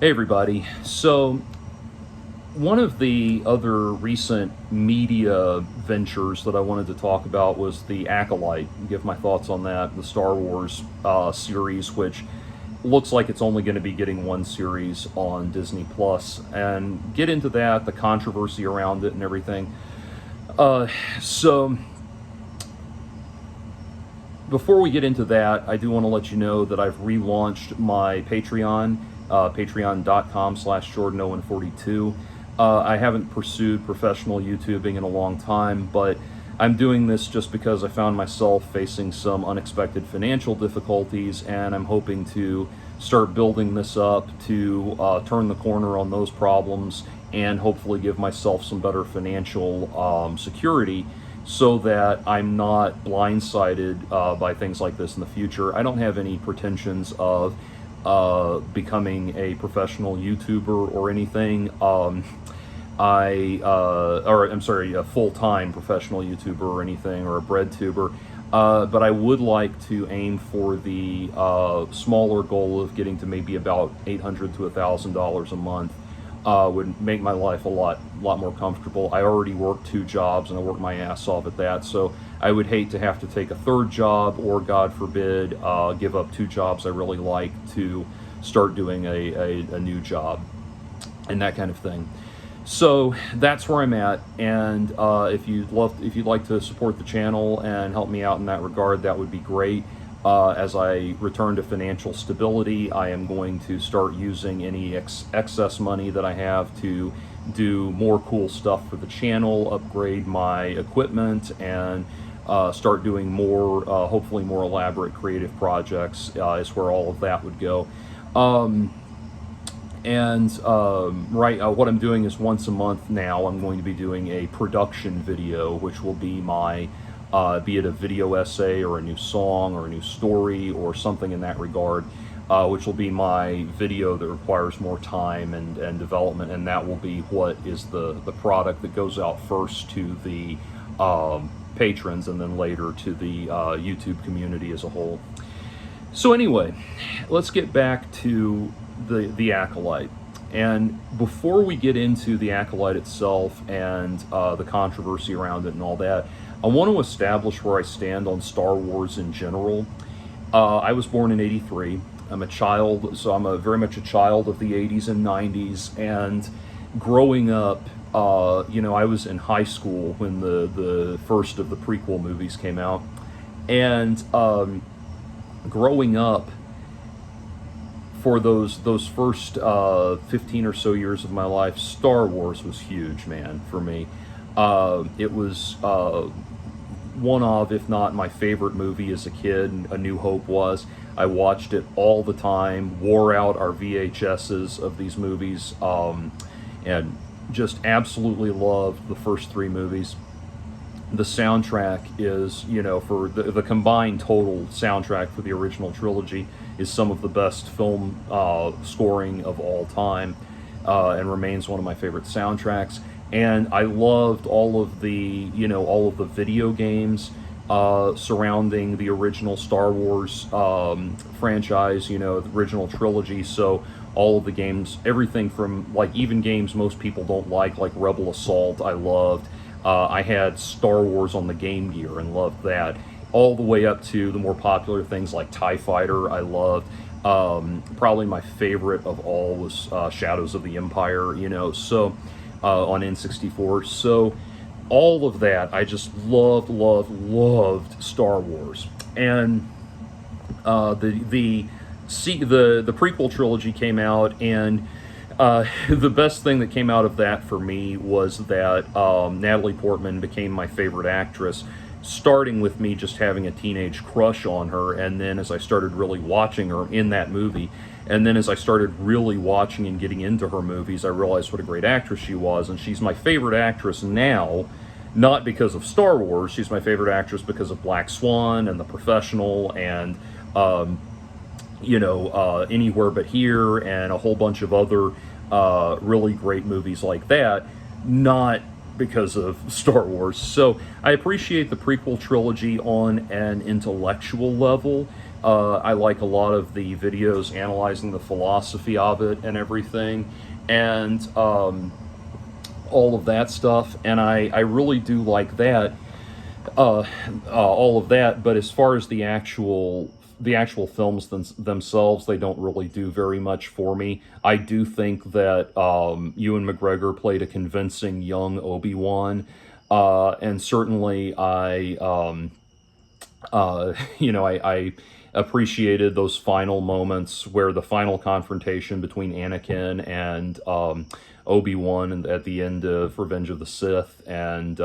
Hey everybody. So one of the other recent media ventures that I wanted to talk about was the Acolyte, and give my thoughts on that, the Star Wars series, which looks like it's only going to be getting one series on Disney Plus, and get into that, the controversy around it and everything. So before we get into that, I do want to let you know that I've relaunched my Patreon, patreon.com/JordanOwen42. I haven't pursued professional YouTubing in a long time, but I'm doing this just because I found myself facing some unexpected financial difficulties, and I'm hoping to start building this up to turn the corner on those problems and hopefully give myself some better financial security so that I'm not blindsided by things like this in the future. I don't have any pretensions of becoming a professional YouTuber or anything. I'm sorry, a full-time professional YouTuber or anything, or a bread tuber. But I would like to aim for the smaller goal of getting to maybe about $800 to $1,000 a month. Would make my life a lot more comfortable. I already work 2 jobs and I work my ass off at that, so I would hate to have to take a third job, or God forbid, give up 2 jobs I really like to start doing a new job and that kind of thing. So that's where I'm at, and if you'd like to support the channel and help me out in that regard, that would be great. As I return to financial stability, I am going to start using any excess money that I have to do more cool stuff for the channel, upgrade my equipment, and start doing more, hopefully more elaborate creative projects, is where all of that would go. What I'm doing is once a month now, I'm going to be doing a production video, which will be my be it a video essay or a new song or a new story or something in that regard, which will be my video that requires more time and development, and that will be what is the product that goes out first to the patrons and then later to the YouTube community as a whole. So anyway, let's get back to the Acolyte. And before we get into the Acolyte itself and the controversy around it and all that, I want to establish where I stand on Star Wars in general. I was born in '83. I'm a child, so I'm very much a child of the '80s and '90s. And growing up, I was in high school when the first of the prequel movies came out. And growing up, for those first 15 or so years of my life, Star Wars was huge, man, for me. It was one of, if not my favorite movie as a kid. A New Hope was. I watched it all the time, wore out our VHSs of these movies, and just absolutely loved the first 3 movies. The soundtrack is, for the combined total soundtrack for the original trilogy is some of the best film scoring of all time, and remains one of my favorite soundtracks. And I loved all of the video games surrounding the original Star Wars franchise, the original trilogy. So all of the games, everything from, even games most people don't like Rebel Assault, I loved. I had Star Wars on the Game Gear and loved that, all the way up to the more popular things like TIE Fighter, I loved. Probably my favorite of all was Shadows of the Empire, on N64. So all of that, I just loved Star Wars. And the prequel trilogy came out, and the best thing that came out of that for me was that Natalie Portman became my favorite actress, starting with me just having a teenage crush on her, and then as I started really watching her in that movie, and then as I started really watching and getting into her movies, I realized what a great actress she was, and she's my favorite actress now, not because of Star Wars. She's my favorite actress because of Black Swan and The Professional and Anywhere But Here and a whole bunch of other really great movies like that, not because of Star Wars. So I appreciate the prequel trilogy on an intellectual level. I like a lot of the videos analyzing the philosophy of it and everything, and all of that stuff. And I really do like that, all of that. But as far as the actual films themselves, they don't really do very much for me. I do think that Ewan McGregor played a convincing young Obi-Wan, and certainly I appreciated those final moments where the final confrontation between Anakin and Obi-Wan at the end of Revenge of the Sith, and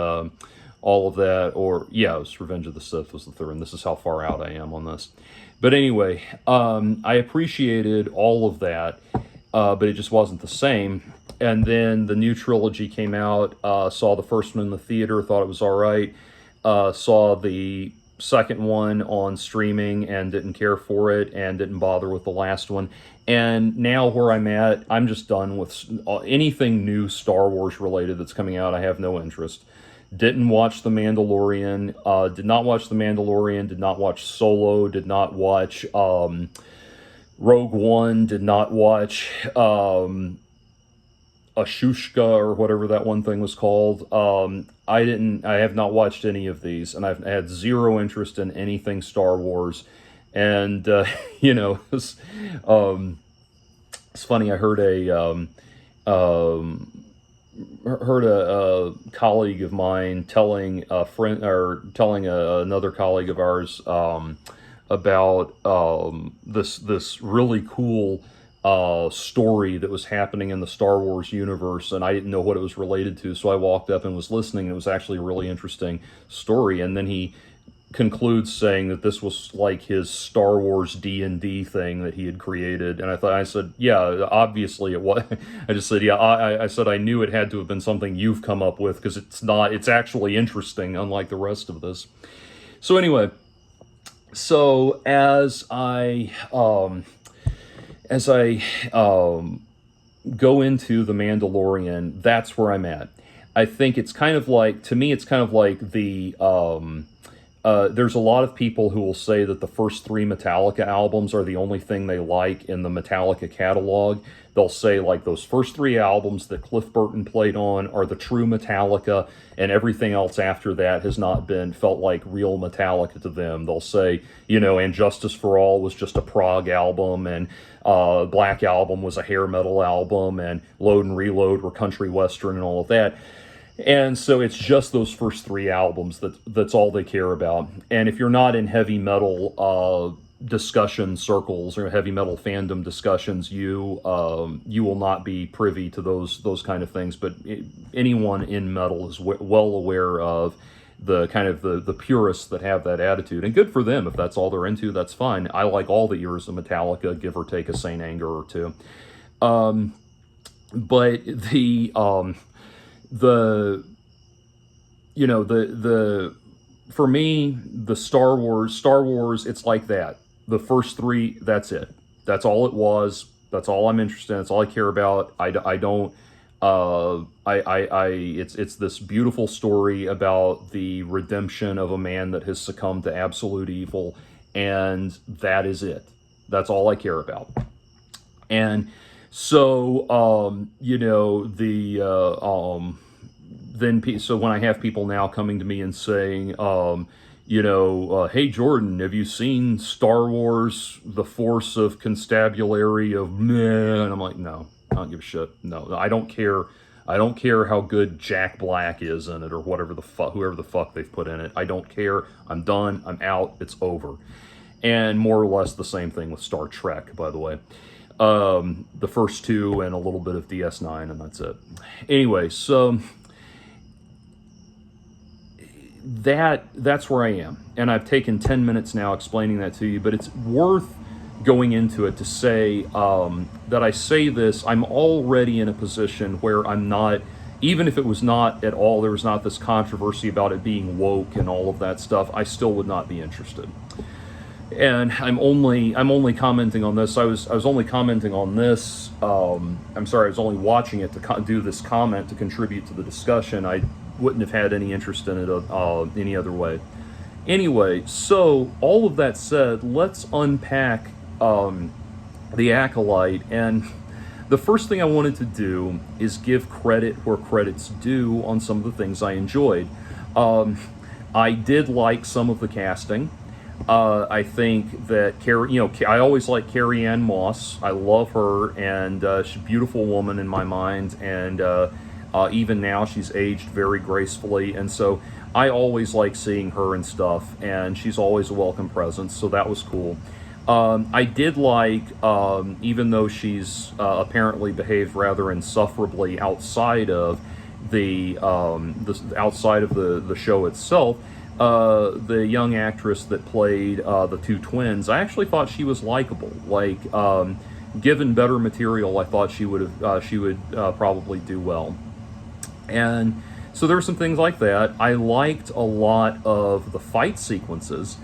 all of that. Or yeah, it was Revenge of the Sith was the third, and this is how far out I am on this. But anyway, I appreciated all of that, but it just wasn't the same. And then the new trilogy came out, saw the first one in the theater, thought it was all right, saw the second one on streaming and didn't care for it, and didn't bother with the last one. And now where I'm at, I'm just done with anything new Star Wars related that's coming out. I have no interest. Didn't watch The Mandalorian, did not watch The Mandalorian, did not watch Solo, did not watch Rogue One, did not watch Ashushka or whatever that one thing was called. I have not watched any of these, and I've had zero interest in anything Star Wars. And it's funny. I heard a colleague of mine telling a friend, or telling another colleague of ours, about this really cool story that was happening in the Star Wars universe, and I didn't know what it was related to, so I walked up and was listening, and it was actually a really interesting story. And then he concludes saying that this was like his Star Wars D&D thing that he had created. And I said, yeah, obviously it was. I just said, yeah, I said I knew it had to have been something you've come up with, because it's actually interesting, unlike the rest of this. So anyway, so as I go into The Mandalorian, that's where I'm at. I think it's kind of like, to me, it's kind of like the, there's a lot of people who will say that the first 3 Metallica albums are the only thing they like in the Metallica catalog. They'll say, like, those first 3 albums that Cliff Burton played on are the true Metallica, and everything else after that has not felt like real Metallica to them. They'll say, And Justice for All was just a prog album, and Black Album was a hair metal album, and Load and Reload were country western and all of that. And so it's just those first 3 albums that's all they care about. And if you're not in heavy metal discussion circles or heavy metal fandom discussions, you will not be privy to those kind of things. But anyone in metal is well aware of the kind of the purists that have that attitude. And good for them. If that's all they're into, that's fine. I like all the eras of Metallica, give or take a Saint Anger or two. But for me, the Star Wars, it's like that. The first 3, that's it. That's all it was. That's all I'm interested in. That's all I care about. It's this beautiful story about the redemption of a man that has succumbed to absolute evil, and that is it. That's all I care about. And so, so when I have people now coming to me and saying, hey Jordan, have you seen Star Wars, The Force of Constabulary of Meh? And I'm like, no, I don't give a shit. No, I don't care. I don't care how good Jack Black is in it, or whoever the fuck they've put in it. I don't care. I'm done. I'm out. It's over. And more or less the same thing with Star Trek, by the way. The first 2 and a little bit of DS9, and that's it. Anyway, so that's where I am. And I've taken 10 minutes now explaining that to you, but it's worth going into it to say that I say this, I'm already in a position where I'm not, even if it was not at all, there was not this controversy about it being woke and all of that stuff, I still would not be interested. And I'm only commenting on this. I was only commenting on this. I'm sorry, I was only watching it to do this comment to contribute to the discussion. I wouldn't have had any interest in it any other way. Anyway, so all of that said, let's unpack the Acolyte. And the first thing I wanted to do is give credit where credit's due on some of the things I enjoyed. Um, I did like some of the casting. I think that I always like Carrie Ann Moss. I love her, and she's a beautiful woman in my mind. And even now, she's aged very gracefully. And so I always like seeing her and stuff. And she's always a welcome presence. So that was cool. I did like, even though she's apparently behaved rather insufferably outside of the show itself. The young actress that played the two twins, I actually thought she was likable. Like, given better material, I thought she would probably do well. And so there were some things like that. I liked a lot of the fight sequences.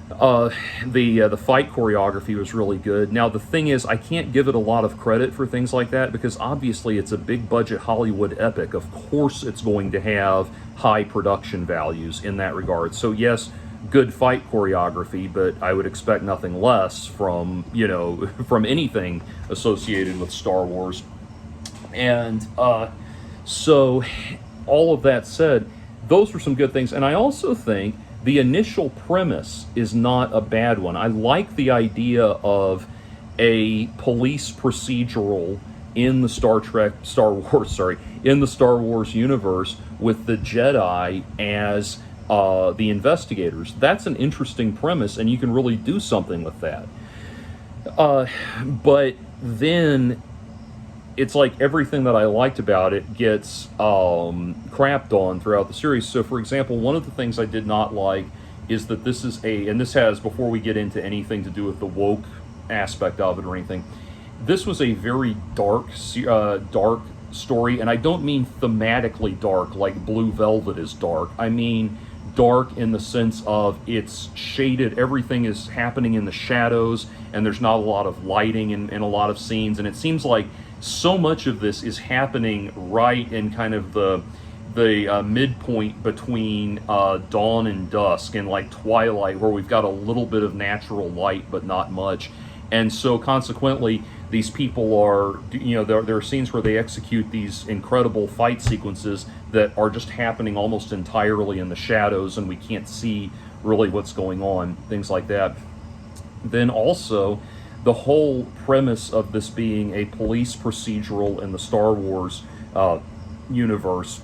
The fight choreography was really good. Now the thing is, I can't give it a lot of credit for things like that because obviously it's a big budget Hollywood epic. Of course it's going to have high production values in that regard. So yes, good fight choreography, but I would expect nothing less from, from anything associated with Star Wars. And so all of that said, those were some good things. And I also think the initial premise is not a bad one. I like the idea of a police procedural in the Star Wars universe with the Jedi as the investigators. That's an interesting premise, and you can really do something with that. But then it's like everything that I liked about it gets crapped on throughout the series. So, for example, one of the things I did not like is that this has, before we get into anything to do with the woke aspect of it or anything, this was a very dark story, and I don't mean thematically dark like Blue Velvet is dark. I mean dark in the sense of it's shaded, everything is happening in the shadows, and there's not a lot of lighting in a lot of scenes, and it seems like so much of this is happening right in kind of the midpoint between dawn and dusk, and like twilight, where we've got a little bit of natural light but not much. And so consequently, these people are, there are scenes where they execute these incredible fight sequences that are just happening almost entirely in the shadows, and we can't see really what's going on, things like that. Then also, the whole premise of this being a police procedural in the Star Wars universe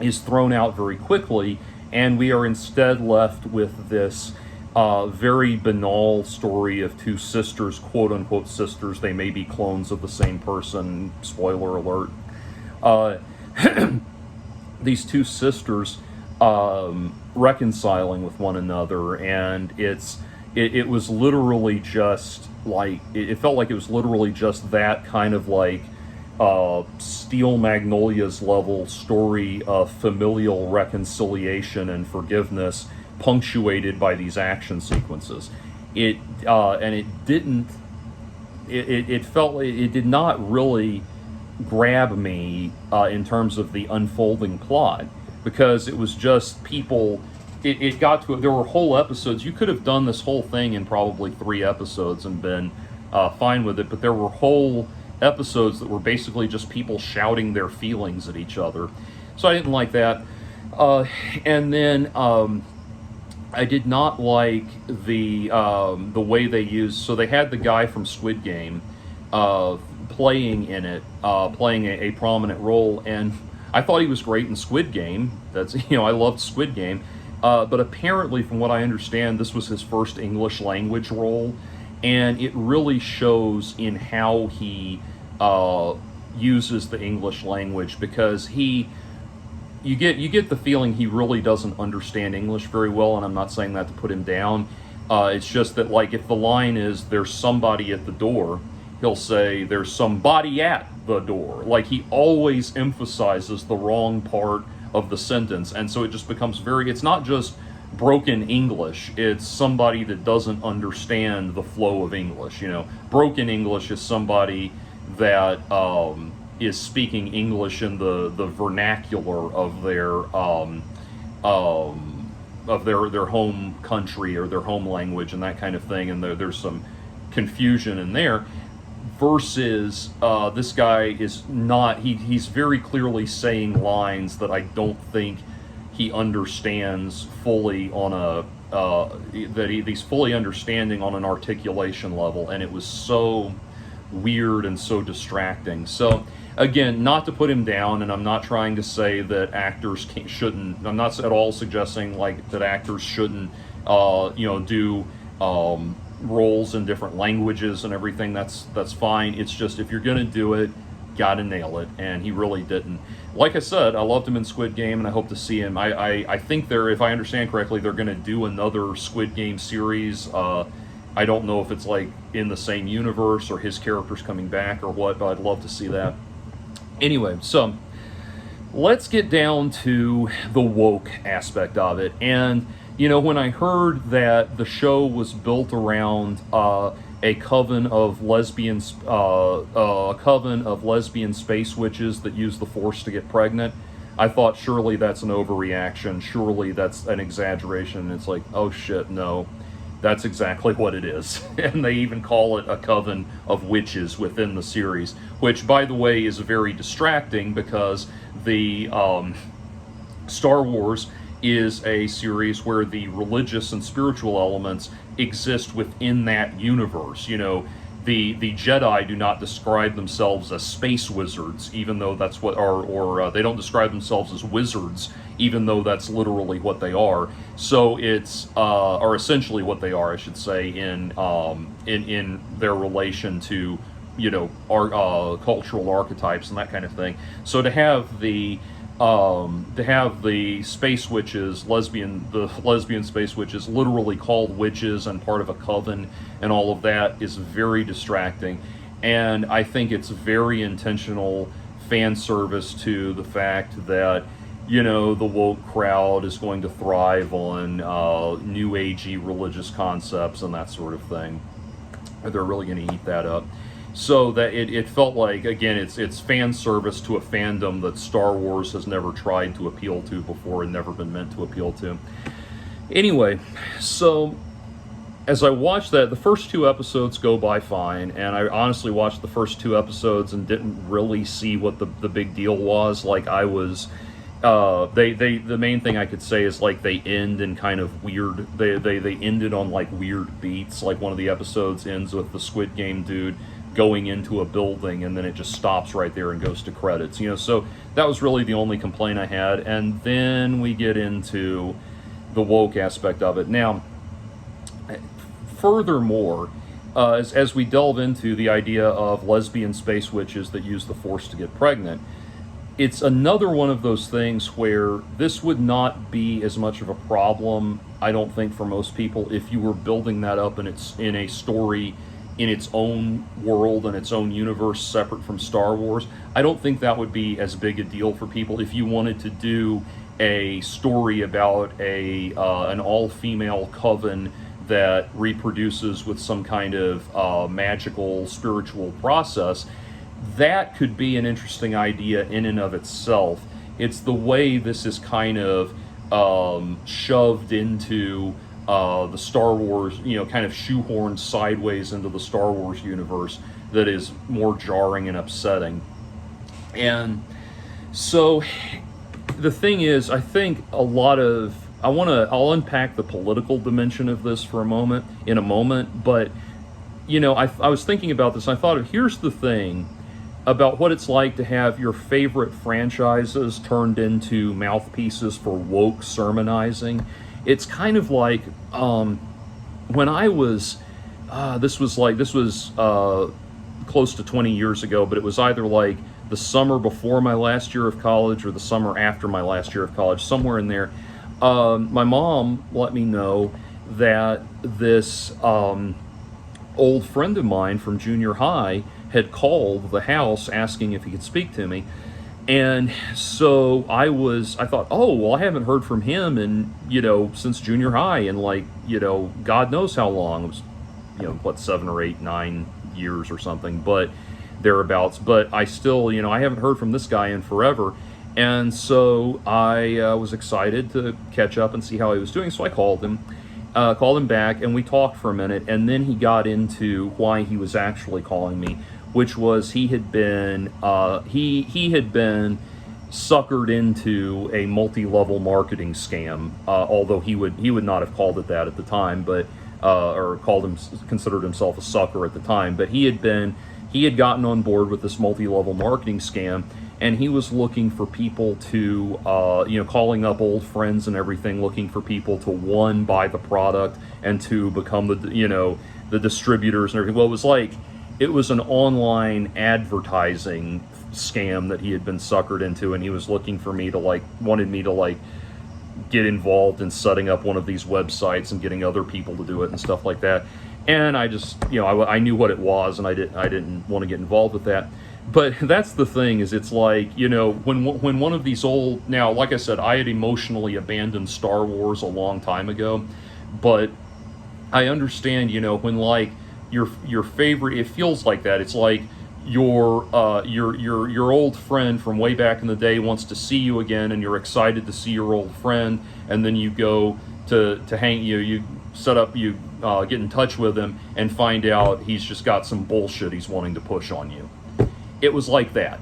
is thrown out very quickly, and we are instead left with this very banal story of two sisters, quote-unquote sisters. They may be clones of the same person, spoiler alert. These two sisters reconciling with one another, and it was literally just like, it felt like it was literally just that kind of like Steel Magnolias level story of familial reconciliation and forgiveness, punctuated by these action sequences. It did not really grab me in terms of the unfolding plot, because it was just people. It got to it. There were whole episodes. You could have done this whole thing in probably 3 episodes and been fine with it, but there were whole episodes that were basically just people shouting their feelings at each other. So I didn't like that. And then I did not like the way they used. So they had the guy from Squid Game playing in it, playing a prominent role, and I thought he was great in Squid Game. That's I loved Squid Game. But apparently, from what I understand, this was his first English language role, and it really shows in how he uses the English language, because you get the feeling he really doesn't understand English very well, and I'm not saying that to put him down. It's just that, like, if the line is "there's somebody at the door," he'll say "there's somebody at the door." Like, he always emphasizes the wrong part of the sentence, and so it just becomes it's not just broken English, it's somebody that doesn't understand the flow of English. Broken English is somebody that is speaking English in the vernacular of of their home country or their home language and that kind of thing, and there's some confusion in there. Versus this guy is not. He's very clearly saying lines that I don't think he understands fully on a he's fully understanding on an articulation level, and it was so weird and so distracting. So again, not to put him down, and I'm not trying to say that actors shouldn't. I'm not at all suggesting like that actors shouldn't, do roles in different languages and everything. That's fine. It's just if you're gonna do it, gotta nail it, and he really didn't. Like I said, I loved him in Squid Game, and I hope to see him. I think if I understand correctly, they're gonna do another Squid Game series. I don't know if it's like in the same universe or his character's coming back or what, but I'd love to see that. Anyway, so let's get down to the woke aspect of it. And when I heard that the show was built around a coven of lesbian space witches that use the Force to get pregnant, I thought surely that's an overreaction. Surely that's an exaggeration. And it's like, oh shit, no. That's exactly what it is. And they even call it a coven of witches within the series, which, by the way, is very distracting because the Star Wars is a series where the religious and spiritual elements exist within that universe. The Jedi do not describe themselves as space wizards, even though that's what, or they don't describe themselves as wizards, even though that's literally what they are. So it's, or essentially what they are, I should say, in their relation to, cultural archetypes and that kind of thing. So to have the space witches, the lesbian space witches, literally called witches and part of a coven and all of that is very distracting. And I think it's very intentional fan service to the fact that, the woke crowd is going to thrive on new agey religious concepts and that sort of thing. They're really going to eat that up. So that it felt like, again, it's fan service to a fandom that Star Wars has never tried to appeal to before and never been meant to appeal to. Anyway, so as I watched that, the first 2 episodes go by fine, and I honestly watched the first 2 episodes and didn't really see what the big deal was. Like I was, the main thing I could say is like they end in kind of weird. They ended on like weird beats. Like one of the episodes ends with the Squid Game dude going into a building, and then it just stops right there and goes to credits. So that was really the only complaint I had. And then we get into the woke aspect of it. Now, furthermore, as we delve into the idea of lesbian space witches that use the Force to get pregnant, it's another one of those things where this would not be as much of a problem, I don't think, for most people if you were building that up and it's in a story in its own world and its own universe separate from Star Wars. I don't think that would be as big a deal for people if you wanted to do a story about an all-female coven that reproduces with some kind of magical spiritual process. That could be an interesting idea in and of itself. It's the way this is kind of shoved into the Star Wars, kind of shoehorned sideways into the Star Wars universe that is more jarring and upsetting. And so the thing is, I think I'll unpack the political dimension of this in a moment, but I was thinking about this, and I thought, here's the thing about what it's like to have your favorite franchises turned into mouthpieces for woke sermonizing. It's kind of like when I was, this was close to 20 years ago, but it was either like the summer before my last year of college or the summer after my last year of college, somewhere in there. My mom let me know that this old friend of mine from junior high had called the house asking if he could speak to me. And so I thought, oh, well, I haven't heard from him since junior high and God knows how long. It was, 7 or 8, 9 years or something, but thereabouts. But I still, I haven't heard from this guy in forever. And so I was excited to catch up and see how he was doing. So I called him back, and we talked for a minute. And then he got into why he was actually calling me, which was he had been he had been suckered into a multi-level marketing scam. Although he would not have called it that at the time, but or considered himself a sucker at the time. But he had gotten on board with this multi-level marketing scam. And he was looking for people to, calling up old friends and everything, looking for people to, one, buy the product, and two, become the distributors and everything. Well, it was an online advertising scam that he had been suckered into, and he was looking for me to, wanted me to, get involved in setting up one of these websites and getting other people to do it and stuff like that. And I just, I knew what it was, and I didn't want to get involved with that. But that's the thing, is it's like, when one of these old, now, like I said, I had emotionally abandoned Star Wars a long time ago, but I understand, when your favorite, it feels like that. It's like your old friend from way back in the day wants to see you again, and you're excited to see your old friend, and then you go to hang, you set up, you get in touch with him and find out he's just got some bullshit he's wanting to push on you. It was like that.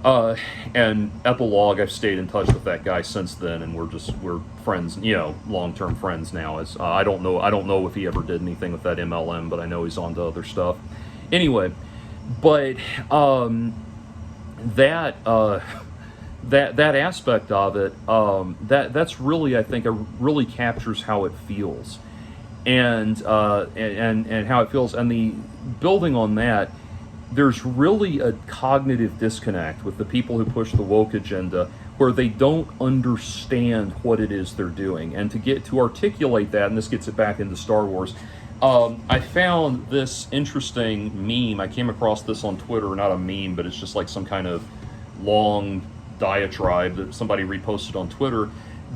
And epilogue, I've stayed in touch with that guy since then, and we're friends, long-term friends now. As I don't know if he ever did anything with that MLM, but I know he's on to other stuff. Anyway, but that aspect of it, that's really, I think, really captures how it feels, and how it feels, and the building on that. There's really a cognitive disconnect with the people who push the woke agenda, where they don't understand what it is they're doing. And to articulate that, and this gets it back into Star Wars, I found this interesting meme. I came across this on Twitter, not a meme, but it's just like some kind of long diatribe that somebody reposted on Twitter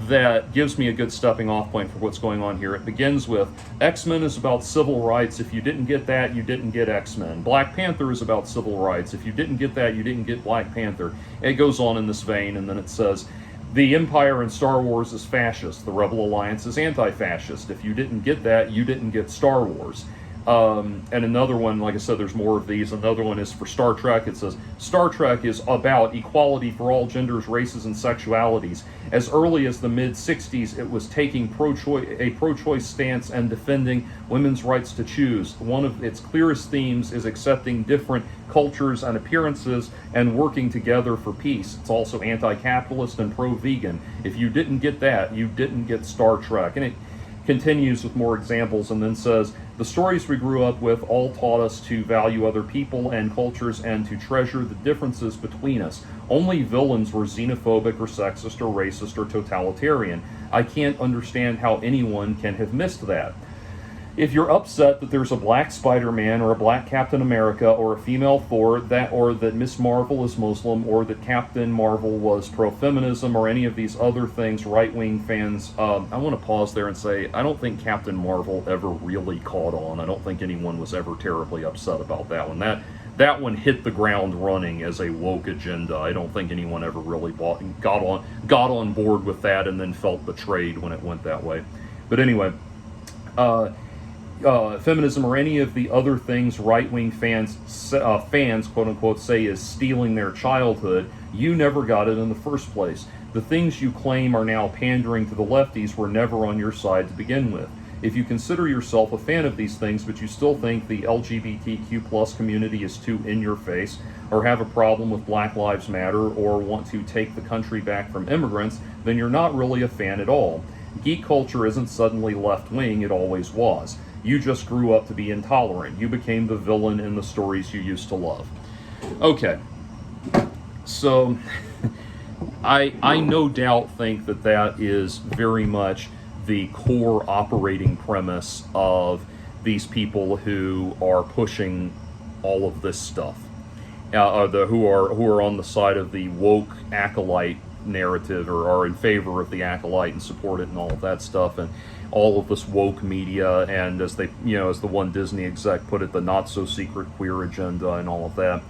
that gives me a good stepping off point for what's going on here. It begins with, X-Men is about civil rights. If you didn't get that, you didn't get X-Men. Black Panther is about civil rights. If you didn't get that, you didn't get Black Panther. It goes on in this vein, and then it says, the Empire in Star Wars is fascist. The Rebel Alliance is anti-fascist. If you didn't get that, you didn't get Star Wars. And another one, like I said, there's more of these. Another one is for Star Trek. It says, Star Trek is about equality for all genders, races, and sexualities. As early as the mid-'60s, it was taking a pro-choice stance and defending women's rights to choose. One of its clearest themes is accepting different cultures and appearances and working together for peace. It's also anti-capitalist and pro-vegan. If you didn't get that, you didn't get Star Trek. And it continues with more examples, and then says, the stories we grew up with all taught us to value other people and cultures and to treasure the differences between us. Only villains were xenophobic or sexist or racist or totalitarian. I can't understand how anyone can have missed that. If you're upset that there's a black Spider-Man or a black Captain America or a female Thor, or that Miss Marvel is Muslim, or that Captain Marvel was pro-feminism, or any of these other things, right-wing fans, I want to pause there and say, I don't think Captain Marvel ever really caught on. I don't think anyone was ever terribly upset about that one. That one hit the ground running as a woke agenda. I don't think anyone ever really got on board with that and then felt betrayed when it went that way. But anyway, feminism or any of the other things right-wing fans, quote-unquote, say is stealing their childhood, you never got it in the first place. The things you claim are now pandering to the lefties were never on your side to begin with. If you consider yourself a fan of these things, but you still think the LGBTQ plus community is too in your face, or have a problem with Black Lives Matter, or want to take the country back from immigrants, then you're not really a fan at all. Geek culture isn't suddenly left-wing, it always was. You just grew up to be intolerant. You became the villain in the stories you used to love. Okay, so I no doubt think that is very much the core operating premise of these people who are pushing all of this stuff, who are on the side of the woke Acolyte narrative, or are in favor of the Acolyte and support it and all of that stuff, and all of this woke media, and as the one Disney exec put it, the not so secret queer agenda and all of that.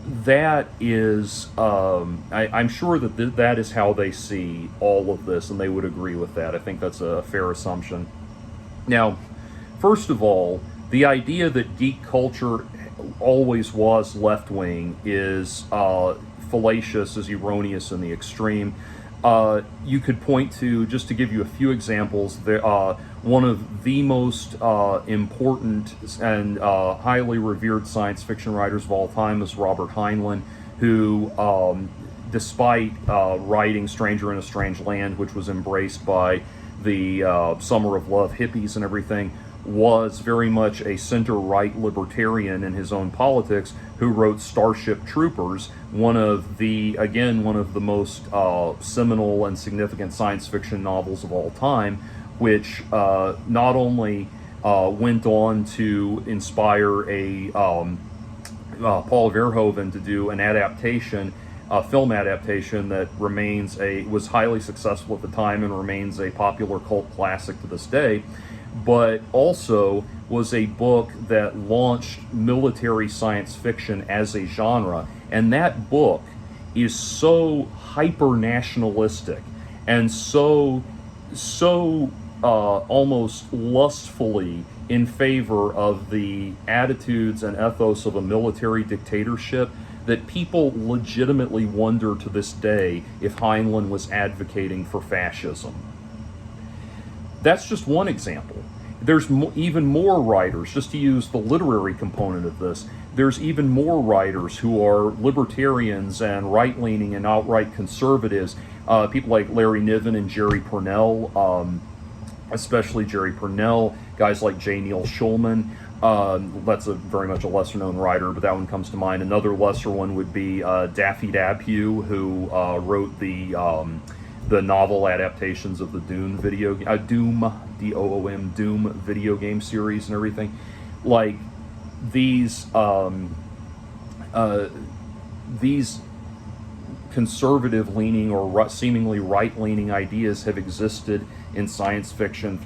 that is, I'm sure that that is how they see all of this, and they would agree with that. I think that's a fair assumption. Now, first of all, the idea that geek culture always was left wing is fallacious, is erroneous in the extreme. You could point to, just to give you a few examples, one of the most important and highly revered science fiction writers of all time is Robert Heinlein, who, despite writing Stranger in a Strange Land, which was embraced by the Summer of Love hippies and everything, was very much a center-right libertarian in his own politics, who wrote Starship Troopers, one of the most seminal and significant science fiction novels of all time, which not only went on to inspire Paul Verhoeven to do an adaptation, a film adaptation that was highly successful at the time and remains a popular cult classic to this day, but also was a book that launched military science fiction as a genre. And that book is so hyper nationalistic and so almost lustfully in favor of the attitudes and ethos of a military dictatorship that people legitimately wonder to this day if Heinlein was advocating for fascism. That's just one example. There's even more writers, just to use the literary component of this, there's even more writers who are libertarians and right-leaning and outright conservatives. People like Larry Niven and Jerry Pournelle, especially Jerry Pournelle, guys like J. Neil Schulman. That's very much a lesser-known writer, but that one comes to mind. Another lesser one would be Daffy Dabhue, who wrote the novel adaptations of the Doom D-O-O-M, Doom video game series and everything. Like, these conservative-leaning or seemingly right-leaning ideas have existed in science fiction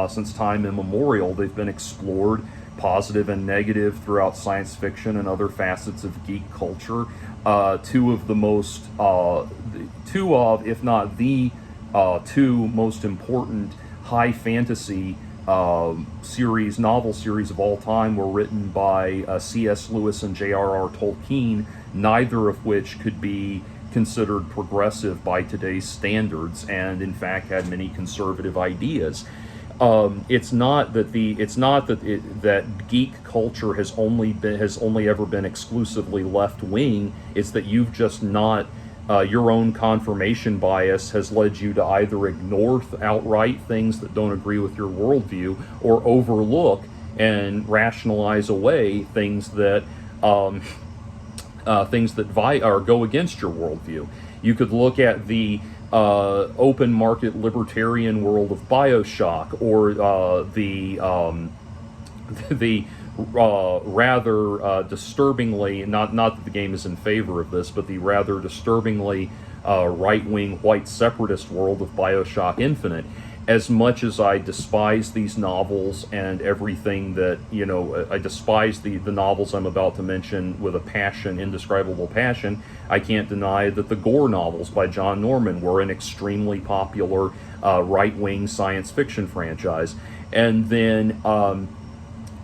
since time immemorial. They've been explored, positive and negative, throughout science fiction and other facets of geek culture. Two of, if not the two most important high fantasy novel series of all time were written by C.S. Lewis and J.R.R. Tolkien, neither of which could be considered progressive by today's standards, and in fact had many conservative ideas. It's not that geek culture has only ever been exclusively left wing. It's that you've just not, your own confirmation bias has led you to either ignore outright things that don't agree with your worldview, or overlook and rationalize away things that go against your worldview. You could look at the open market libertarian world of BioShock, or the rather disturbingly, not that the game is in favor of this, but the rather disturbingly right-wing white separatist world of BioShock Infinite. As much as I despise these novels and everything that, I despise the novels I'm about to mention with a passion, indescribable passion, I can't deny that the Gore novels by John Norman were an extremely popular right-wing science fiction franchise. And then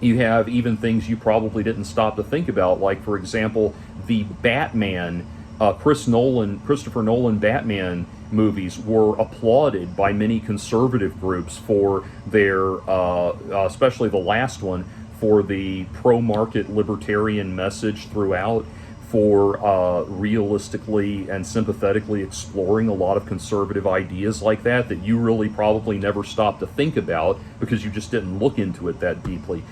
you have even things you probably didn't stop to think about, like, for example, the Batman, Christopher Nolan Batman movies were applauded by many conservative groups for their, especially the last one, for the pro-market libertarian message throughout, for realistically and sympathetically exploring a lot of conservative ideas like that you really probably never stopped to think about because you just didn't look into it that deeply.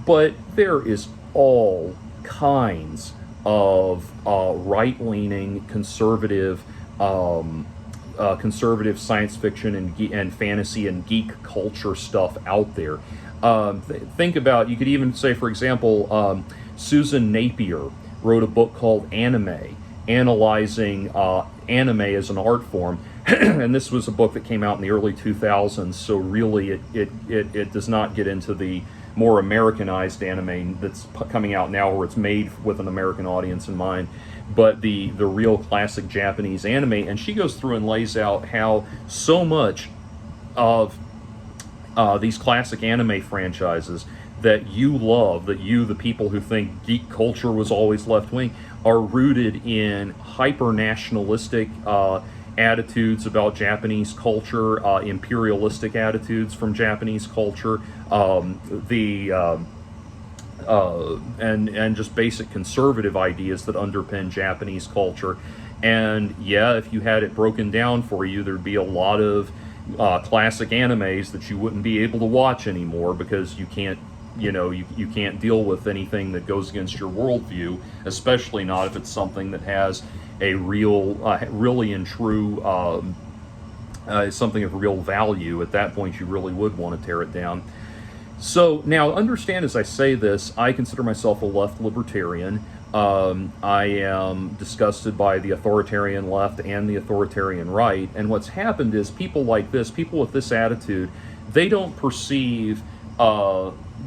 But there is all kinds of right-leaning conservative science fiction and fantasy and geek culture stuff out there. Think about, you could even say, for example, Susan Napier wrote a book called Anime, analyzing anime as an art form. And this was a book that came out in the early 2000s, so really it does not get into the more Americanized anime that's coming out now, where it's made with an American audience in mind, but the real classic Japanese anime. And she goes through and lays out how so much of these classic anime franchises that you love, that you, the people who think geek culture was always left-wing, are rooted in hyper-nationalistic attitudes about Japanese culture, imperialistic attitudes from Japanese culture, and just basic conservative ideas that underpin Japanese culture. And yeah, if you had it broken down for you, there'd be a lot of classic animes that you wouldn't be able to watch anymore, because you can't, you can't deal with anything that goes against your worldview, especially not if it's something that has a real, really and true, something of real value. At that point, you really would want to tear it down. So now, understand, as I say this, I consider myself a left libertarian. I am disgusted by the authoritarian left and the authoritarian right. And what's happened is people like this, people with this attitude, they don't perceive,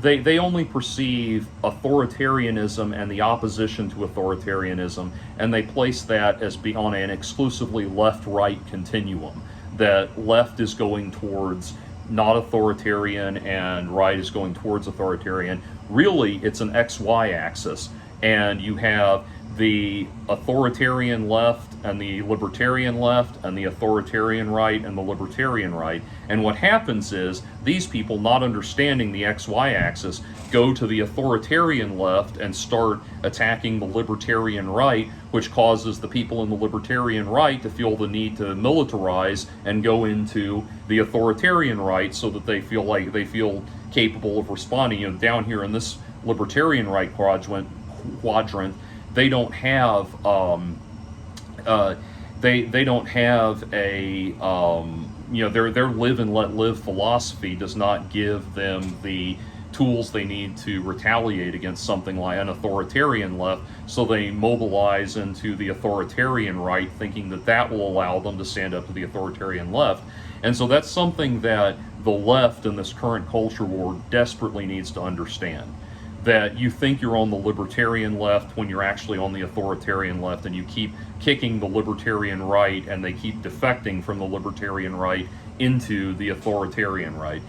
they only perceive authoritarianism and the opposition to authoritarianism, and they place that as on an exclusively left-right continuum, that left is going towards not authoritarian and right is going towards authoritarian. Really, it's an XY axis, and you have the authoritarian left and the libertarian left and the authoritarian right and the libertarian right. And what happens is these people, not understanding the XY axis, go to the authoritarian left and start attacking the libertarian right, which causes the people in the libertarian right to feel the need to militarize and go into the authoritarian right, so that they feel capable of responding. Down here in this libertarian right quadrant, they don't have they don't have a their live and let live philosophy does not give them the tools they need to retaliate against something like an authoritarian left, so they mobilize into the authoritarian right, thinking that that will allow them to stand up to the authoritarian left. And so that's something that the left in this current culture war desperately needs to understand. That you think you're on the libertarian left when you're actually on the authoritarian left, and you keep kicking the libertarian right, and they keep defecting from the libertarian right into the authoritarian right.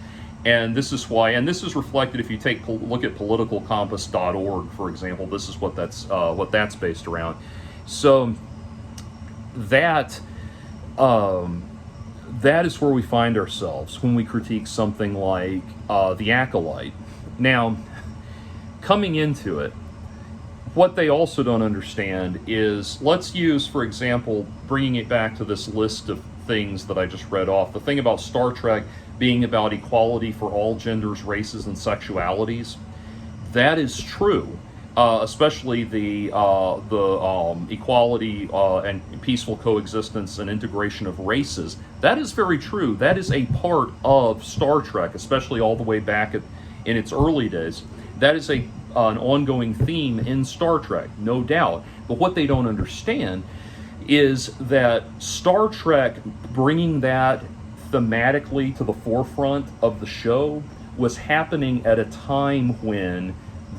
And this is why, and this is reflected if you look at politicalcompass.org, for example. This is what that's based around. So that is where we find ourselves when we critique something like The Acolyte. Now, coming into it, what they also don't understand is, let's use, for example, bringing it back to this list of things that I just read off, the thing about Star Trek being about equality for all genders, races, and sexualities. That is true, especially the equality and peaceful coexistence and integration of races. That is very true. That is a part of Star Trek, especially all the way back in its early days. That is an ongoing theme in Star Trek, no doubt. But what they don't understand is that Star Trek bringing that thematically to the forefront of the show was happening at a time when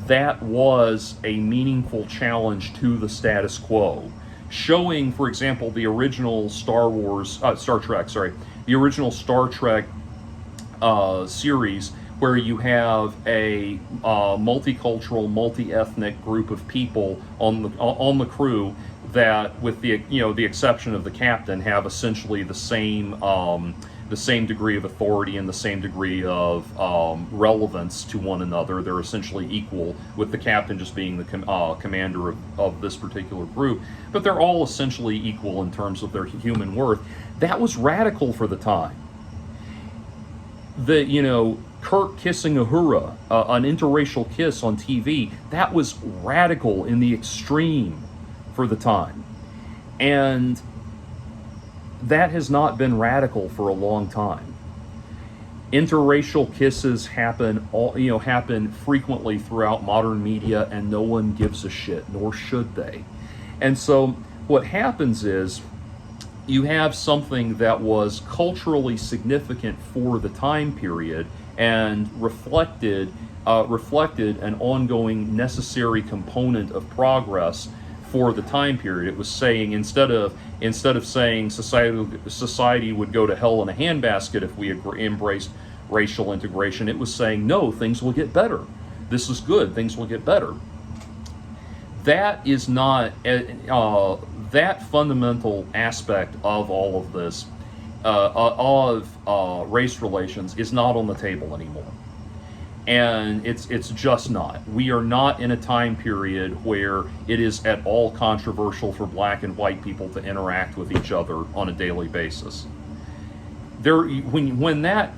that was a meaningful challenge to the status quo. Showing, for example, the original the original Star Trek series, where you have a multicultural, multi-ethnic group of people on the crew that, with the exception of the captain, have essentially the same degree of authority and the same degree of relevance to one another. They're essentially equal, with the captain just being the commander of this particular group. But they're all essentially equal in terms of their human worth. That was radical for the time. Kirk kissing Uhura, an interracial kiss on TV, that was radical in the extreme for the time. And that has not been radical for a long time. Interracial kisses happen frequently throughout modern media, and no one gives a shit, nor should they. And so what happens is, you have something that was culturally significant for the time period and reflected reflected an ongoing necessary component of progress for the time period. It was saying, instead of saying society would go to hell in a handbasket if we embraced racial integration, it was saying, no, things will get better. This is good. Things will get better. That is not that fundamental aspect of all of this, of race relations, is not on the table anymore. And it's just not. We are not in a time period where it is at all controversial for black and white people to interact with each other on a daily basis. When that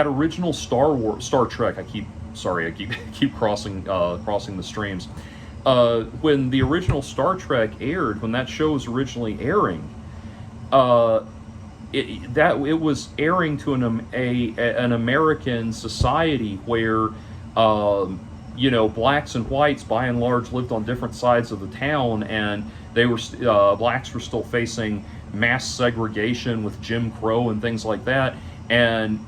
original Star Trek, I keep crossing the streams. When the original Star Trek aired, when that show was originally airing, it was airing to an American society where blacks and whites by and large lived on different sides of the town, and blacks were still facing mass segregation with Jim Crow and things like that. And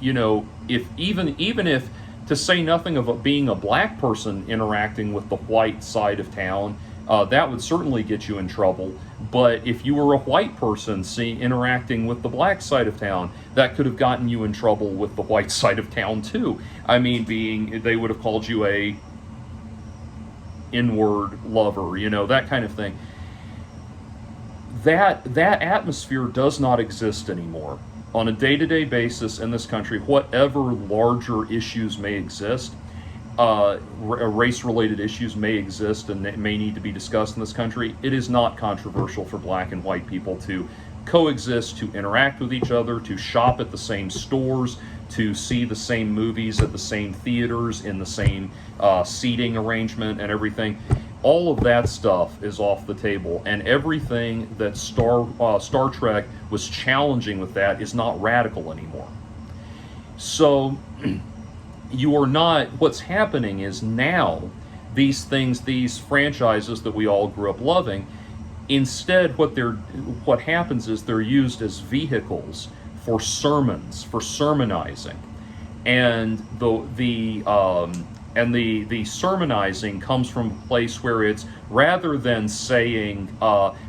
if to say nothing of being a black person interacting with the white side of town, that would certainly get you in trouble. But if you were a white person interacting with the black side of town, that could have gotten you in trouble with the white side of town too. I mean, they would have called you a N-word lover, that kind of thing. That atmosphere does not exist anymore. On a day-to-day basis in this country, whatever larger issues may exist, race-related issues may exist and may need to be discussed in this country, it is not controversial for black and white people to coexist, to interact with each other, to shop at the same stores, to see the same movies at the same theaters, in the same seating arrangement and everything. All of that stuff is off the table, and everything that Star Trek was challenging with that is not radical anymore. So what's happening is now these franchises that we all grew up loving, instead what happens is they're used as vehicles for sermons, for sermonizing, and the sermonizing comes from a place where it's, rather than saying,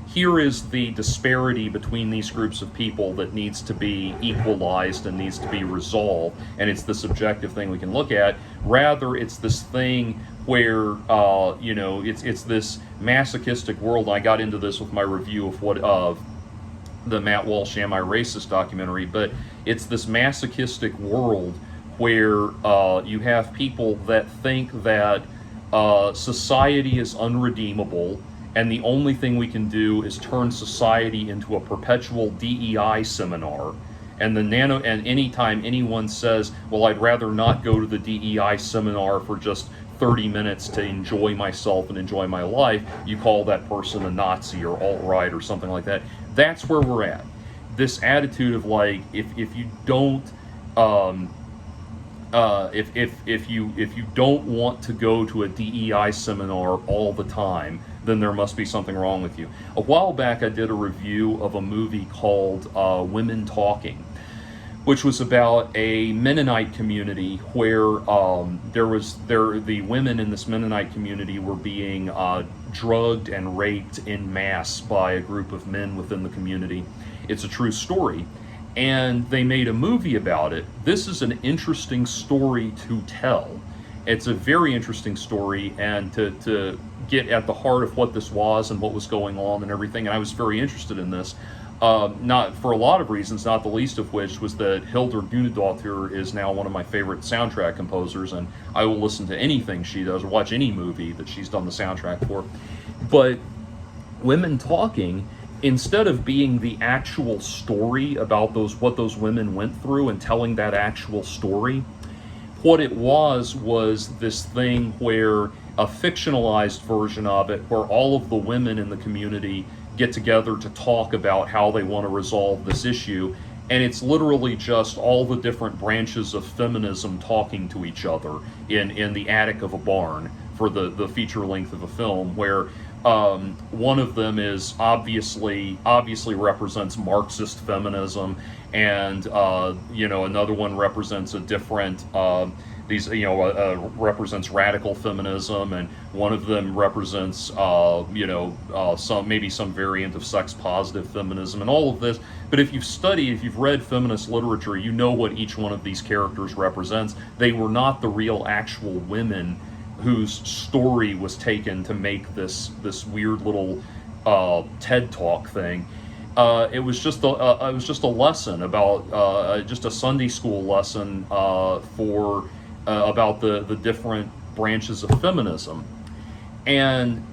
here is the disparity between these groups of people that needs to be equalized and needs to be resolved, and it's this objective thing we can look at, rather it's this thing where, it's this masochistic world. I got into this with my review of the Matt Walsh Am I Racist documentary, but it's this masochistic world where you have people that think that society is unredeemable, and the only thing we can do is turn society into a perpetual DEI seminar. And anytime anyone says, well, I'd rather not go to the DEI seminar for just 30 minutes to enjoy myself and enjoy my life, you call that person a Nazi or alt-right or something like that. That's where we're at. This attitude of like, if you don't if you don't want to go to a DEI seminar all the time, then there must be something wrong with you. A while back, I did a review of a movie called Women Talking, which was about a Mennonite community where the women in this Mennonite community were being drugged and raped en masse by a group of men within the community. It's a true story. And they made a movie about it. This is an interesting story to tell. It's a very interesting story, and to get at the heart of what this was and what was going on and everything. And I was very interested in this, not for a lot of reasons, not the least of which was that Hildur Guðnadóttir is now one of my favorite soundtrack composers, and I will listen to anything she does or watch any movie that she's done the soundtrack for. But Women Talking, instead of being the actual story about what those women went through and telling that actual story, what it was this thing where a fictionalized version of it, where all of the women in the community get together to talk about how they want to resolve this issue, and it's literally just all the different branches of feminism talking to each other in the attic of a barn for the feature length of a film, where one of them is obviously represents Marxist feminism, and another one represents a different these, represents radical feminism, and one of them represents, some variant of sex positive feminism, and all of this. But if you've read feminist literature, you know what each one of these characters represents. They were not the real actual women whose story was taken to make this weird little TED Talk thing. It was just a lesson about just a Sunday school lesson for about the different branches of feminism, and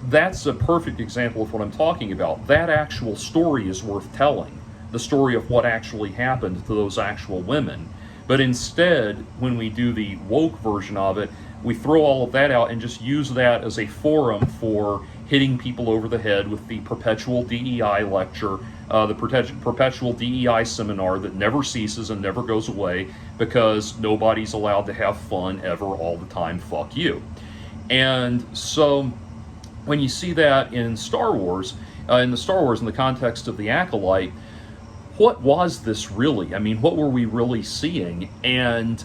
that's a perfect example of what I'm talking about. That actual story is worth telling, the story of what actually happened to those actual women. But instead, when we do the woke version of it, we throw all of that out and just use that as a forum for hitting people over the head with the perpetual DEI lecture, the perpetual DEI seminar that never ceases and never goes away, because nobody's allowed to have fun ever all the time. Fuck you. And so when you see that in Star Wars, in the context of the Acolyte, what was this really? I mean, what were we really seeing? And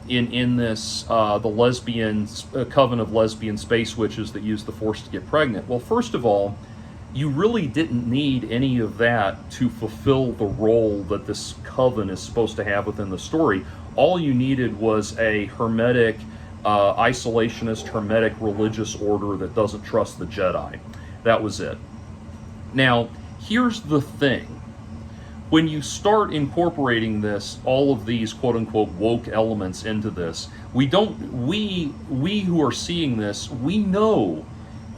in this, the lesbian coven of lesbian space witches that use the Force to get pregnant. Well, first of all, you really didn't need any of that to fulfill the role that this coven is supposed to have within the story. All you needed was a hermetic, isolationist, hermetic religious order that doesn't trust the Jedi. That was it. Now, here's the thing. When you start incorporating this, all of these quote-unquote woke elements into this, we who are seeing this, we know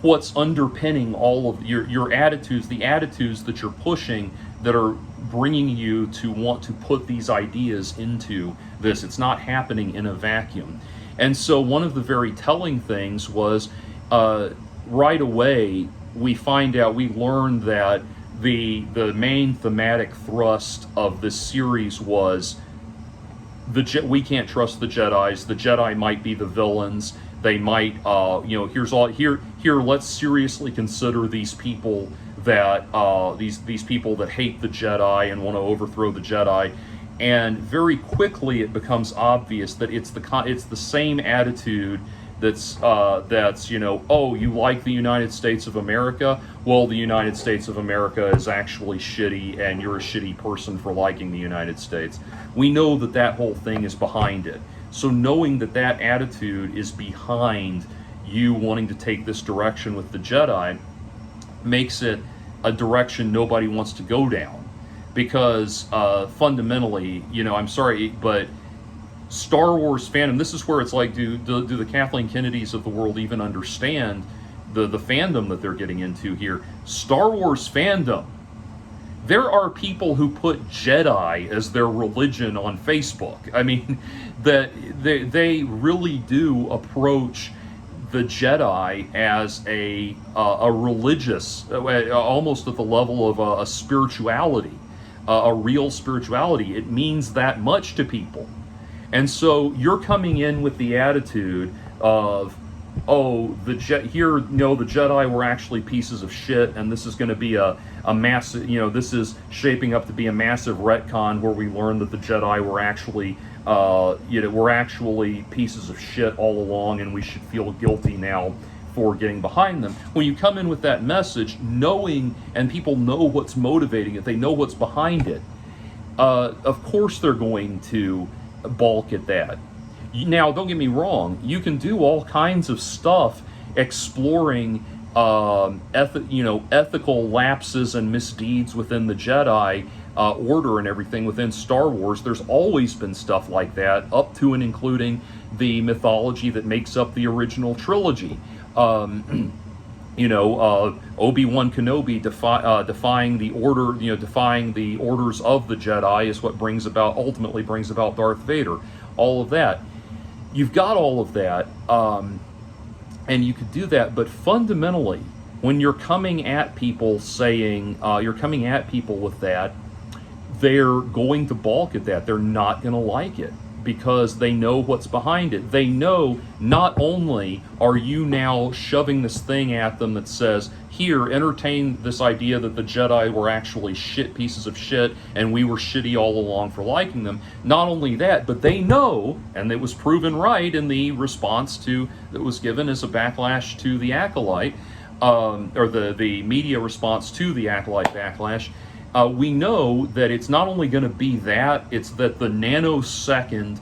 what's underpinning all of your attitudes, the attitudes that you're pushing that are bringing you to want to put these ideas into this. It's not happening in a vacuum. And so one of the very telling things was right away we learned that the main thematic thrust of this series was we can't trust the Jedis. The Jedi might be the villains. They might, let's seriously consider these people that these people that hate the Jedi and want to overthrow the Jedi. And very quickly it becomes obvious that it's the same attitude that's you like the United States of America? Well, the United States of America is actually shitty, and you're a shitty person for liking the United States. We know that whole thing is behind it. So knowing that attitude is behind you wanting to take this direction with the Jedi makes it a direction nobody wants to go down. Because fundamentally, I'm sorry, but Star Wars fandom, this is where it's like, do the Kathleen Kennedys of the world even understand the fandom that they're getting into here? Star Wars fandom. There are people who put Jedi as their religion on Facebook. I mean, that they really do approach the Jedi as a religious, almost at the level of a spirituality, a real spirituality. It means that much to people. And so you're coming in with the attitude of, the Jedi were actually pieces of shit, and this is going to be a massive, this is shaping up to be a massive retcon where we learn that the Jedi were actually pieces of shit all along, and we should feel guilty now for getting behind them. When you come in with that message, knowing, and people know what's motivating it, they know what's behind it, of course they're going to balk at that. Now, don't get me wrong, you can do all kinds of stuff exploring ethical lapses and misdeeds within the Jedi order and everything within Star Wars. There's always been stuff like that, up to and including the mythology that makes up the original trilogy. Obi-Wan Kenobi defying the order, defying the orders of the Jedi is what ultimately brings about Darth Vader. All of that. You've got all of that, and you could do that, but fundamentally, when you're coming at people saying, with that, they're going to balk at that. They're not going to like it. because they know what's behind it. They know not only are you now shoving this thing at them that says, here, entertain this idea that the Jedi were actually pieces of shit and we were shitty all along for liking them. Not only that, but they know, and it was proven right in the response that was given as a backlash to the Acolyte, or the media response to the Acolyte backlash. We know that it's not only going to be that, it's that the nanosecond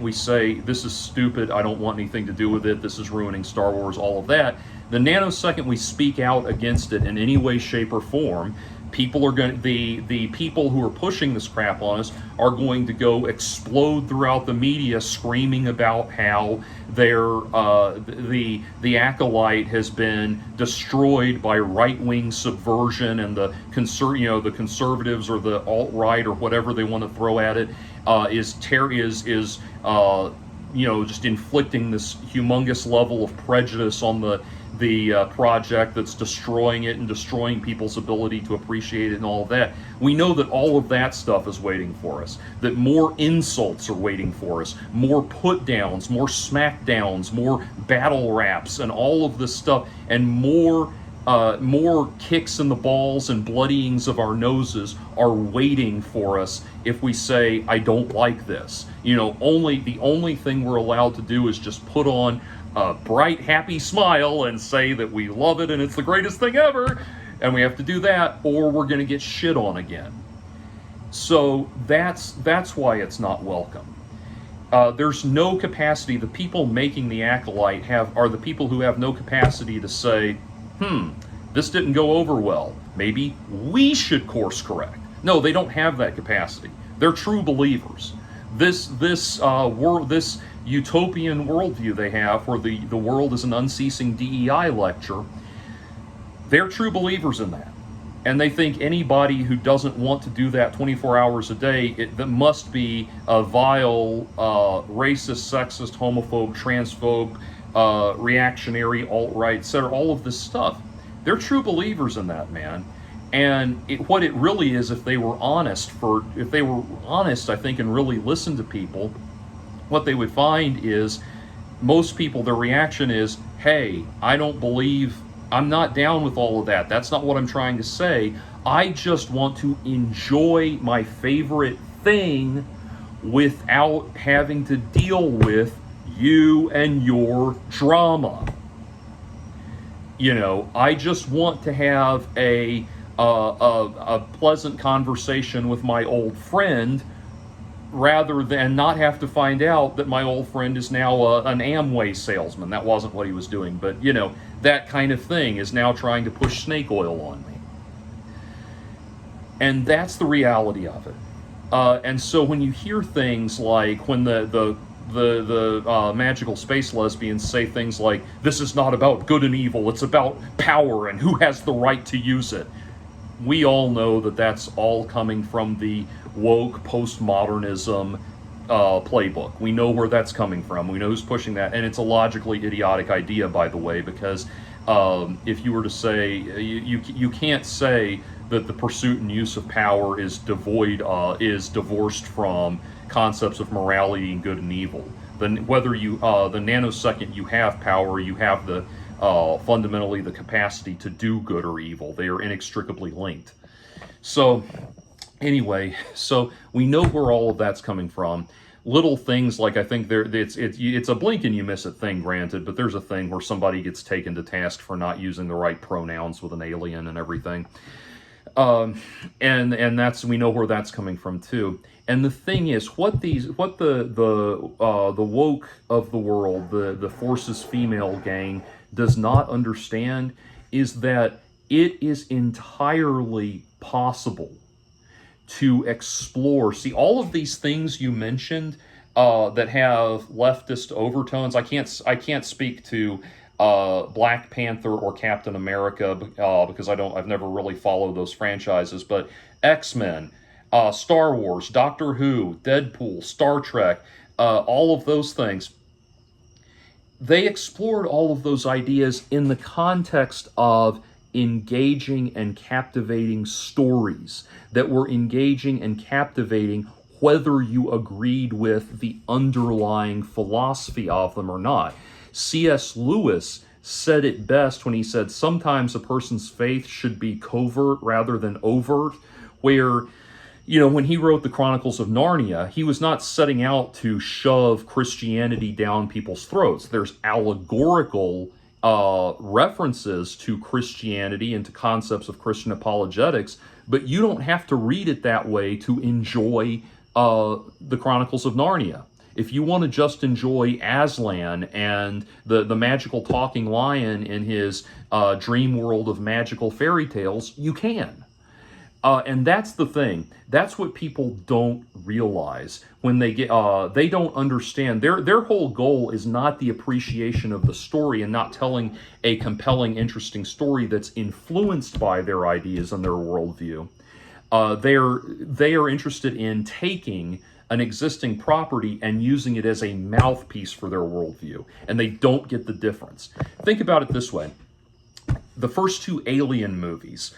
we say, this is stupid, I don't want anything to do with it, this is ruining Star Wars, all of that, the nanosecond we speak out against it in any way, shape, or form, people are going to, the people who are pushing this crap on us are going to go explode throughout the media screaming about how the Acolyte has been destroyed by right-wing subversion, and the conservatives or the alt-right or whatever they want to throw at it is just inflicting this humongous level of prejudice on the project that's destroying it and destroying people's ability to appreciate it and all of that. We know that all of that stuff is waiting for us, that more insults are waiting for us, more put-downs, more smackdowns, more battle raps, and all of this stuff, and more kicks in the balls and bloodyings of our noses are waiting for us if we say, I don't like this. The only thing we're allowed to do is just put on a bright, happy smile and say that we love it and it's the greatest thing ever, and we have to do that, or we're going to get shit on again. So that's why it's not welcome. There's no capacity. The people making the Acolyte are the people who have no capacity to say, this didn't go over well, maybe we should course correct. No, they don't have that capacity. They're true believers. This utopian worldview they have, where the world is an unceasing DEI lecture, they're true believers in that. And they think anybody who doesn't want to do that 24 hours a day, that must be a vile, racist, sexist, homophobe, transphobe, reactionary, alt-right, etc., all of this stuff. They're true believers in that, man. And what it really is, if they were honest, I think, and really listened to people, what they would find is most people, their reaction is, hey, I'm not down with all of that. That's not what I'm trying to say. I just want to enjoy my favorite thing without having to deal with you and your drama. I just want to have a pleasant conversation with my old friend, rather than not have to find out that my old friend is now an Amway salesman. That wasn't what he was doing, but that kind of thing is now trying to push snake oil on me. And that's the reality of it. And so when you hear things like when the magical space lesbians say things like, this is not about good and evil, it's about power and who has the right to use it, we all know that that's all coming from the woke postmodernism playbook. We know where that's coming from. We know who's pushing that, and it's a logically idiotic idea, by the way, because if you were to say, you can't say that the pursuit and use of power is divorced from concepts of morality and good and evil. Then whether the nanosecond you have power, you have the fundamentally the capacity to do good or evil. They are inextricably linked. So anyway, so we know where all of that's coming from. Little things like, I think it's a blink and you miss it thing, granted, but there's a thing where somebody gets taken to task for not using the right pronouns with an alien and everything. And we know where that's coming from too. And the thing is, what the woke of the world, the Forces female gang, does not understand is that it is entirely possible to explore. See, all of these things you mentioned that have leftist overtones. I can't speak to Black Panther or Captain America because I've never really followed those franchises. But X-Men, Star Wars, Doctor Who, Deadpool, Star Trek, all of those things. They explored all of those ideas in the context of engaging and captivating stories that were engaging and captivating whether you agreed with the underlying philosophy of them or not. C.S. Lewis said it best when he said sometimes a person's faith should be covert rather than overt, where, when he wrote the Chronicles of Narnia, he was not setting out to shove Christianity down people's throats. There's allegorical references to Christianity and to concepts of Christian apologetics, but you don't have to read it that way to enjoy the Chronicles of Narnia. If you want to just enjoy Aslan and the magical talking lion in his dream world of magical fairy tales, you can. And that's the thing. That's what people don't realize when they don't understand. Their whole goal is not the appreciation of the story and not telling a compelling, interesting story that's influenced by their ideas and their worldview. They are interested in taking an existing property and using it as a mouthpiece for their worldview, and they don't get the difference. Think about it this way. The first two Alien movies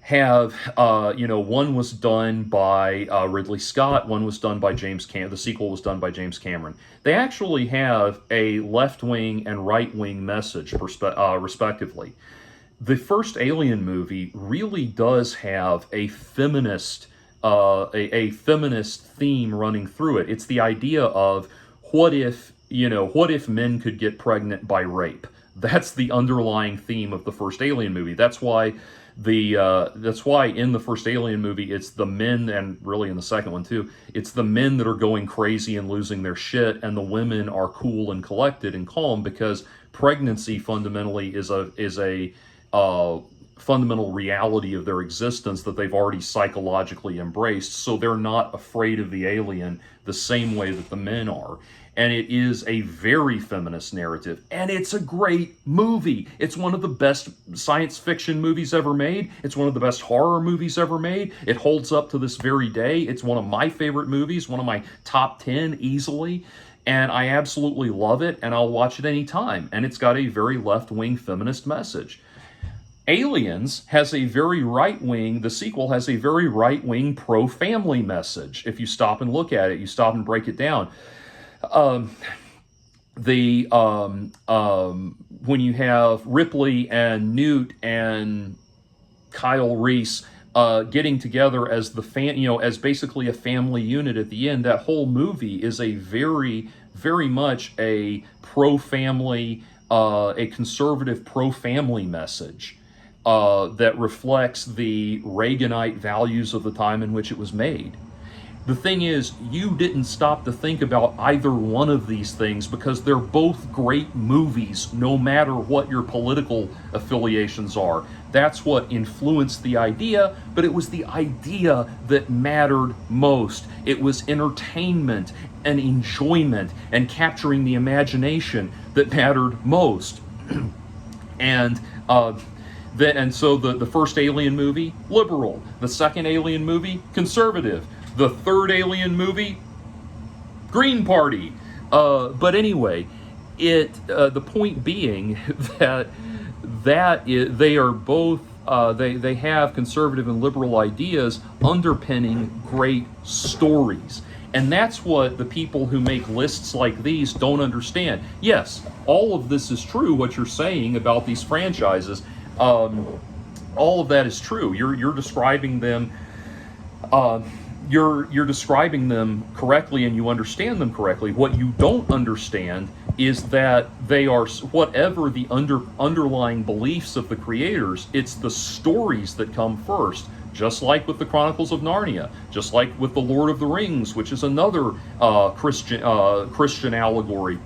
have, one was done by Ridley Scott, one was done by James Cameron. The sequel was done by James Cameron. They actually have a left-wing and right-wing message, respectively. The first Alien movie really does have a feminist theme running through it. It's the idea of what if men could get pregnant by rape. That's the underlying theme of the first Alien movie. That's why in the first Alien movie it's the men, and really in the second one too, it's the men that are going crazy and losing their shit, and the women are cool and collected and calm, because pregnancy fundamentally is a fundamental reality of their existence that they've already psychologically embraced, so they're not afraid of the alien the same way that the men are. And it is a very feminist narrative, and it's a great movie. It's one of the best science fiction movies ever made. It's one of the best horror movies ever made. It holds up to this very day. It's one of my favorite movies, one of my top 10 easily, and I absolutely love it, and I'll watch it anytime. And it's got a very left-wing feminist message. Aliens has a very right-wing, the sequel has a very right-wing pro-family message. If you stop and look at it, you stop and break it down. When you have Ripley and Newt and Kyle Reese getting together as as basically a family unit at the end, that whole movie is a very, very much a pro-family, a conservative pro-family message. That reflects the Reaganite values of the time in which it was made. The thing is, you didn't stop to think about either one of these things because they're both great movies, no matter what your political affiliations are. That's what influenced the idea, but it was the idea that mattered most. It was entertainment and enjoyment and capturing the imagination that mattered most. So the first Alien movie, liberal. The second Alien movie, conservative. The third Alien movie, Green Party. But anyway, the point being that they are both they have conservative and liberal ideas underpinning great stories. And that's what the people who make lists like these don't understand. Yes, all of this is true, what you're saying about these franchises. All of that is true. You're describing them. You're describing them correctly, and you understand them correctly. What you don't understand is that they are, whatever the underlying beliefs of the creators, it's the stories that come first. Just like with the Chronicles of Narnia, just like with the Lord of the Rings, which is another Christian allegory.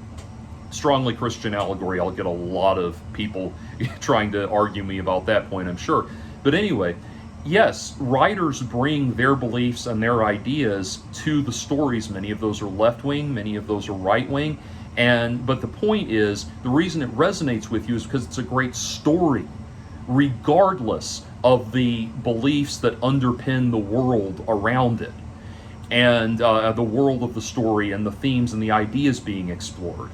Strongly Christian allegory. I'll get a lot of people trying to argue me about that point, I'm sure. But anyway, yes, writers bring their beliefs and their ideas to the stories. Many of those are left-wing, many of those are right-wing. But the point is, the reason it resonates with you is because it's a great story, regardless of the beliefs that underpin the world around it, and the world of the story and the themes and the ideas being explored.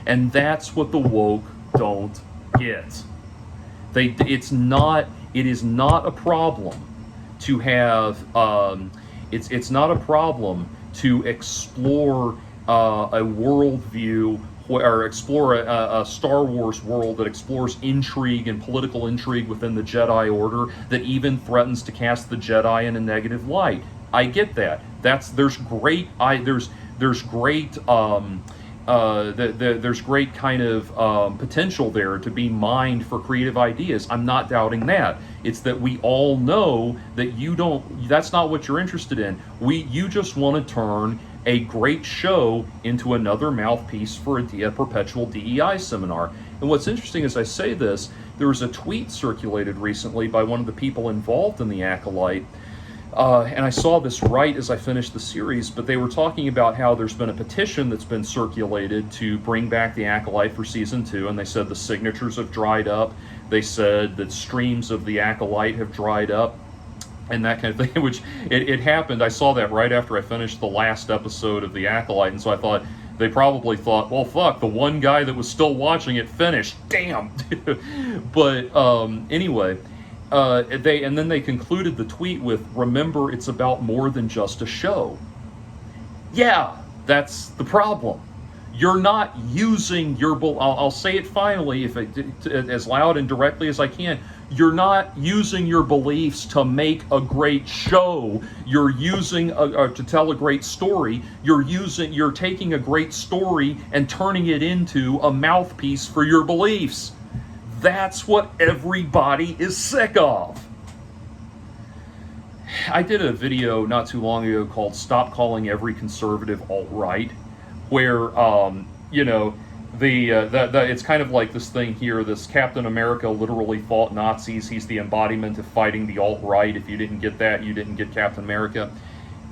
And that's what the woke don't get. It is not a problem to have. It's not a problem to explore a worldview or explore a Star Wars world that explores intrigue and political intrigue within the Jedi Order that even threatens to cast the Jedi in a negative light. I get that. There's great there's great kind of potential there to be mined for creative ideas. I'm not doubting that. It's that we all know that that's not what you're interested in. You just want to turn a great show into another mouthpiece for a perpetual DEI seminar. And what's interesting as I say this, there was a tweet circulated recently by one of the people involved in the Acolyte, and I saw this right as I finished the series, but they were talking about how there's been a petition that's been circulated to bring back the Acolyte for season 2, and they said the signatures have dried up. They said that streams of the Acolyte have dried up, and that kind of thing, which it happened. I saw that right after I finished the last episode of the Acolyte, and so I thought, they probably thought, well, fuck, the one guy that was still watching it finished. Damn! But anyway... and then they concluded the tweet with, remember, it's about more than just a show. Yeah, that's the problem. You're not using your... I'll say it finally, as loud and directly as I can. You're not using your beliefs to make a great show. You're using to tell a great story. You're taking a great story and turning it into a mouthpiece for your beliefs. That's what everybody is sick of. I did a video not too long ago called Stop Calling Every Conservative Alt-Right, where, it's kind of like this thing here, this Captain America literally fought Nazis. He's the embodiment of fighting the alt-right. If you didn't get that, you didn't get Captain America.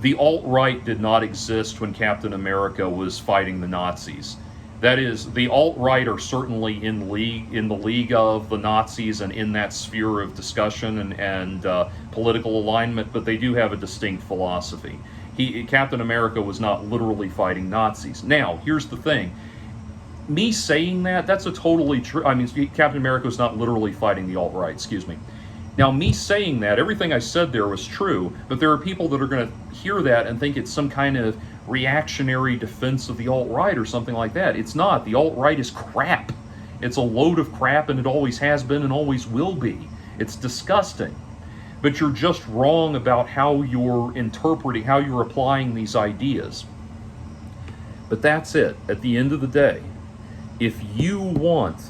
The alt-right did not exist when Captain America was fighting the Nazis. That is, the alt-right are certainly in the league of the Nazis and in that sphere of discussion and political alignment, but they do have a distinct philosophy. Captain America was not literally fighting Nazis. Now, here's the thing. Me saying that's a totally true... I mean, Captain America was not literally fighting the alt-right, excuse me. Now, me saying that, everything I said there was true, but there are people that are going to hear that and think it's some kind of reactionary defense of the alt-right or something like that. It's not. The alt-right is crap. It's a load of crap, and it always has been and always will be. It's disgusting. But you're just wrong about how you're interpreting, how you're applying these ideas. But that's it. At the end of the day, if you want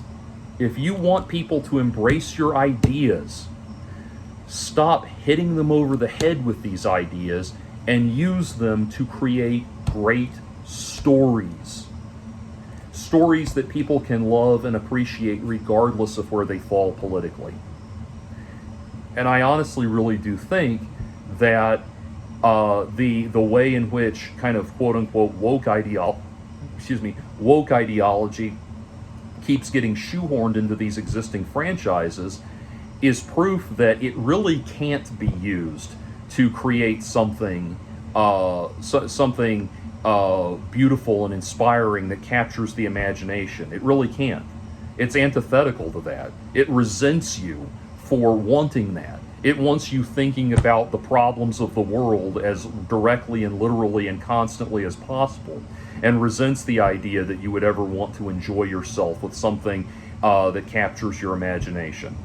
people to embrace your ideas, stop hitting them over the head with these ideas and use them to create great stories. Stories that people can love and appreciate regardless of where they fall politically. And I honestly really do think that the way in which kind of quote-unquote woke ideology keeps getting shoehorned into these existing franchises is proof that it really can't be used to create something beautiful and inspiring that captures the imagination. It really can't. It's antithetical to that. It resents you for wanting that. It wants you thinking about the problems of the world as directly and literally and constantly as possible, and resents the idea that you would ever want to enjoy yourself with something that captures your imagination.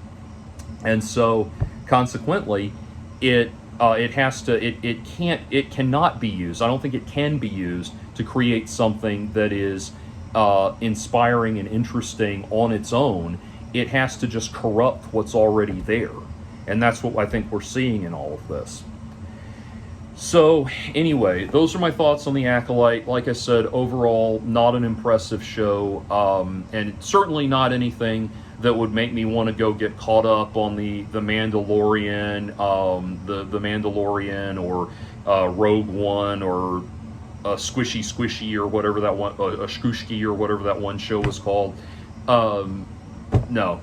And so, consequently, it cannot be used. I don't think it can be used to create something that is inspiring and interesting on its own. It has to just corrupt what's already there. And that's what I think we're seeing in all of this. So, anyway, those are my thoughts on The Acolyte. Like I said, overall, not an impressive show, and certainly not anything that would make me want to go get caught up on the Mandalorian, the Mandalorian, or Rogue One, or Squishy, or whatever that one, a Shkushki, or whatever that one show was called. No,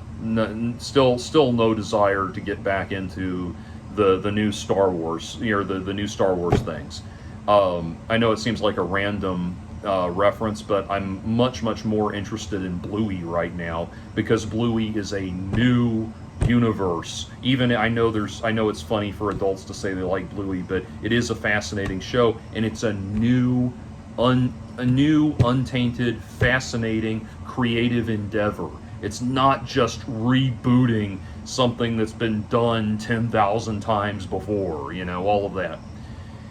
still no desire to get back into the new Star Wars, the new Star Wars things. I know it seems like a random reference, but I'm much more interested in Bluey right now, because Bluey is a new universe. Even I know it's funny for adults to say they like Bluey, but it is a fascinating show, and it's a new, untainted, fascinating, creative endeavor. It's not just rebooting something that's been done 10,000 times before, all of that.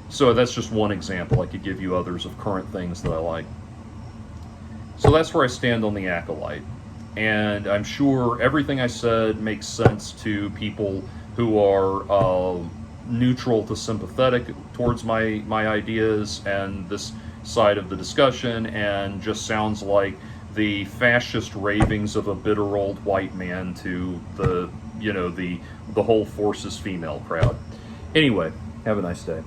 So that's just one example. I could give you others of current things that I like. So that's where I stand on the Acolyte. And I'm sure everything I said makes sense to people who are neutral to sympathetic towards my ideas and this side of the discussion, and just sounds like the fascist ravings of a bitter old white man to the whole forces female crowd. Anyway, have a nice day.